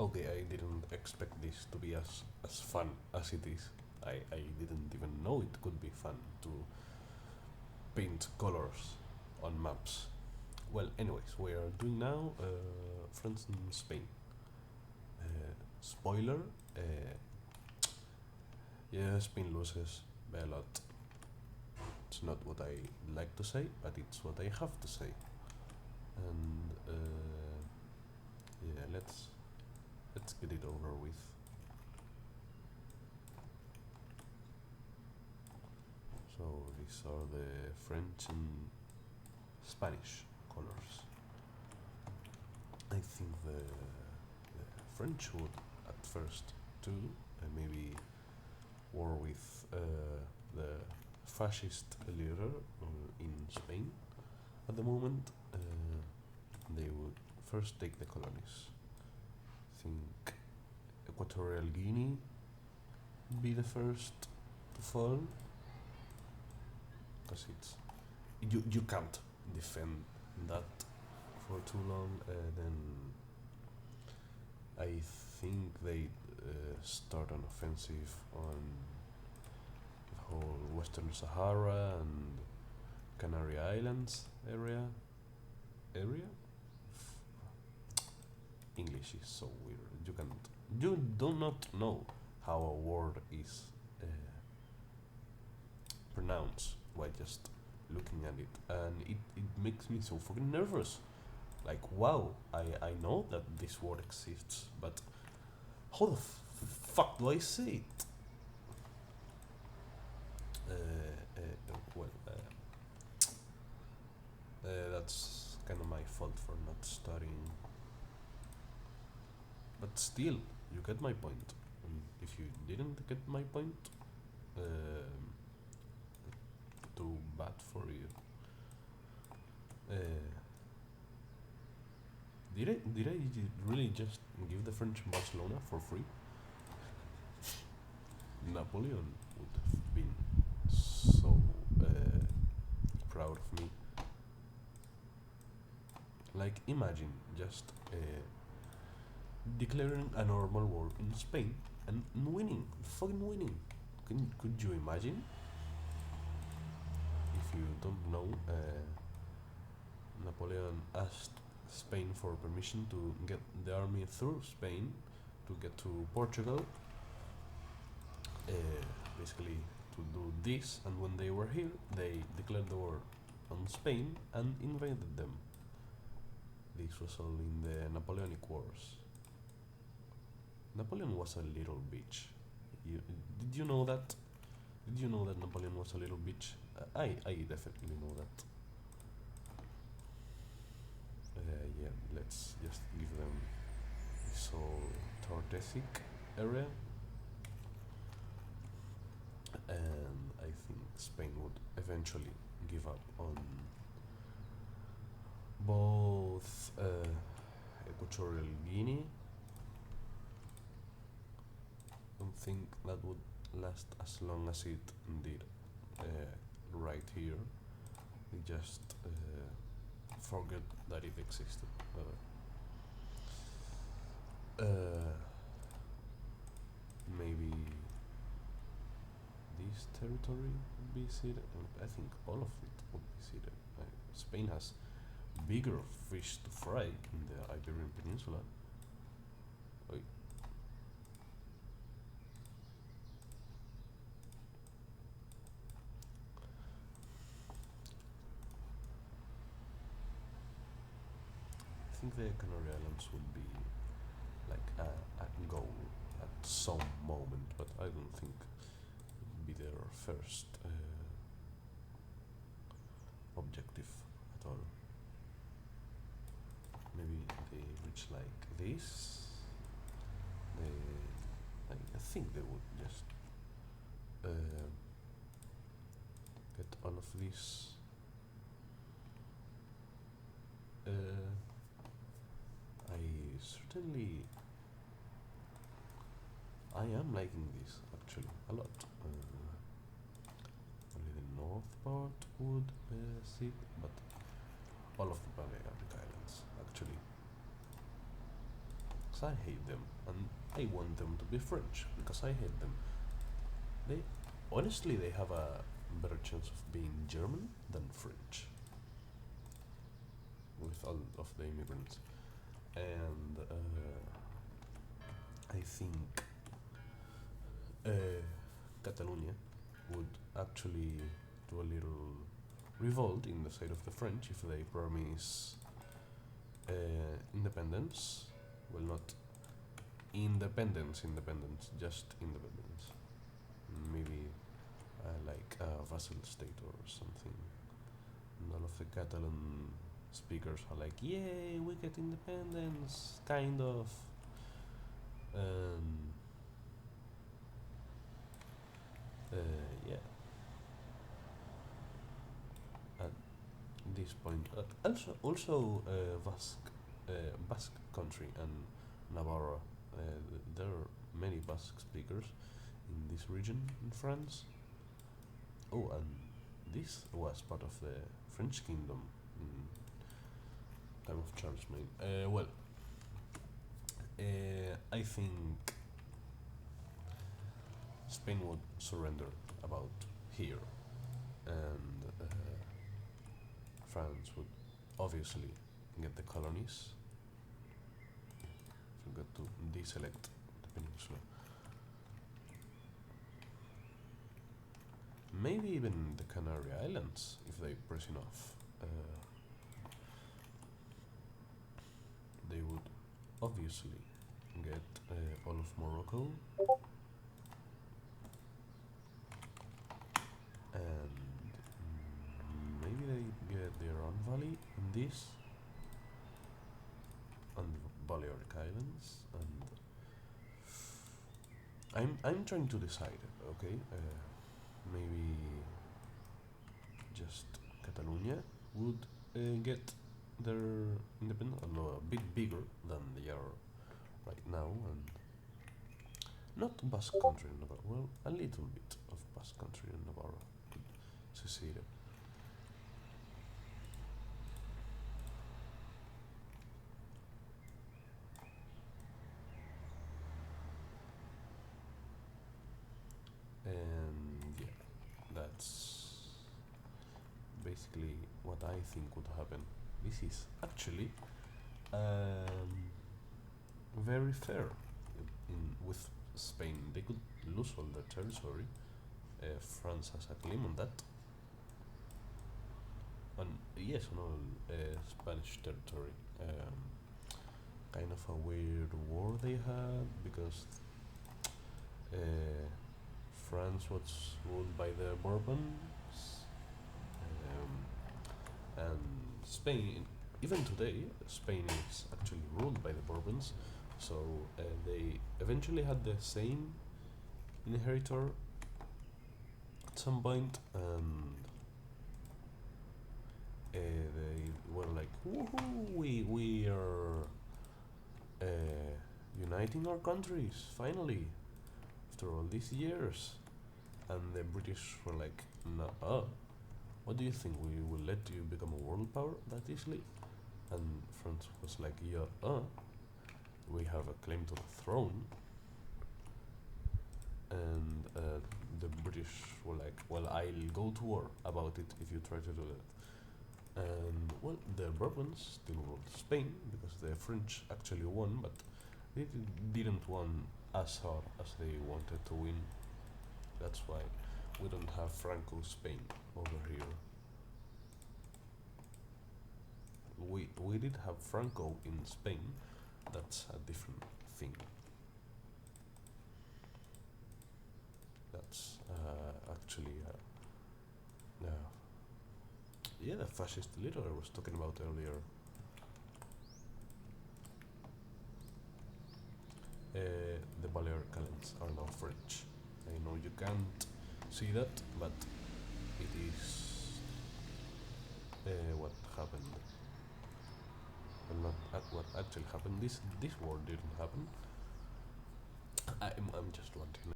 Okay, I didn't expect this to be as fun as it is. I didn't even know it could be fun to paint colors on maps. Well, anyways, we are doing now France and Spain. Spoiler, yeah, Spain loses by a lot. It's not what I like to say, but it's what I have to say. And yeah, let's get it over with. So these are the French and Spanish colors. I think the French would at first too, maybe war with the fascist leader in Spain. At the moment, they would first take the colonies. I think Equatorial Guinea would be the first to fall, because you can't defend that for too long. Then I think they start an offensive on the whole Western Sahara and Canary Islands area. English is so weird. You do not know how a word is uh, pronounced by just looking at it, and it makes me so fucking nervous. Like, wow, I know that this word exists, but how the fuck do I say it? Well, that's kind of my fault for not studying. But still, you get my point. And if you didn't get my point, too bad for you. Uh, did I really just give the French Barcelona for free? Napoleon would have been so proud of me. Like, imagine just declaring a normal war in Spain and winning, fucking winning. Could you imagine? If you don't know, Napoleon asked Spain for permission to get the army through Spain to get to Portugal, uh, basically to do this, and when they were here, they declared the war on Spain and invaded them. This was all in the Napoleonic Wars. Napoleon was a little bitch. Did you know that? Did you know that Napoleon was a little bitch? I definitely know that. Yeah, let's just give them this whole Tortesic area, and I think Spain would eventually give up on both Equatorial Guinea. Don't think that would last as long as it did right here. They just forget that it existed. Maybe this territory would be ceded. I think all of it would be ceded. Spain has bigger fish to fry in the Iberian Peninsula. Oi. I think the Canary Islands would be like a goal at some moment, but I don't think it would be their first objective at all. Maybe they reach like this. I think they would just get all of this. I certainly I am liking this actually a lot. Only the north part would sit, but all of the Balearic Islands actually. because I hate them, and I want them to be French because I hate them. They honestly they have a better chance of being German than French with all of the immigrants, and I think uh, Catalonia would actually do a little revolt in the side of the French if they promise independence. Well, not independence, just independence. Maybe like a vassal state or something. And all of the Catalan speakers are like, "Yay, we get independence!" Kind of. Um, yeah. At this point, Basque country and Navarra. There are many Basque speakers in this region in France. Oh, and this was part of the French kingdom in time of Charlemagne. I think Spain would surrender about here, and France would obviously get the colonies. Forgot to deselect the peninsula. Maybe even the Canary Islands if they press enough. They would obviously get all of Morocco, and maybe they get the Iran Valley and this, and the Balearic Islands, and I'm trying to decide. Okay, maybe just Catalonia would get their independence, although a bit bigger than they are right now, and not Basque Country in Navarra. Well, a little bit of Basque Country in Navarra could secede. And yeah, that's basically what I think would happen. This is actually very fair with Spain. They could lose all their territory. France has a claim on that. And yes, on all Spanish territory. Kind of a weird war they had because France was ruled by the Bourbons, and Spain, even today, Spain is actually ruled by the Bourbons. So they eventually had the same inheritor at some point, and they were like, "Woohoo! We are uniting our countries finally after all these years." And the British were like, "Nah, what do you think? We will let you become a world power that easily?" And France was like, "Yeah, we have a claim to the throne." And the British were like, "Well, I'll go to war about it if you try to do that." And well, the Bourbons still ruled Spain because the French actually won, but they didn't win as hard as they wanted to win. That's why we don't have Franco Spain over here. We did have Franco in Spain. That's a different thing. That's actually yeah, the fascist leader I was talking about earlier. The Balearic Islands are now French. I know you can't see that, but it is what happened. Well, not what actually happened. This war didn't happen. I'm just wanting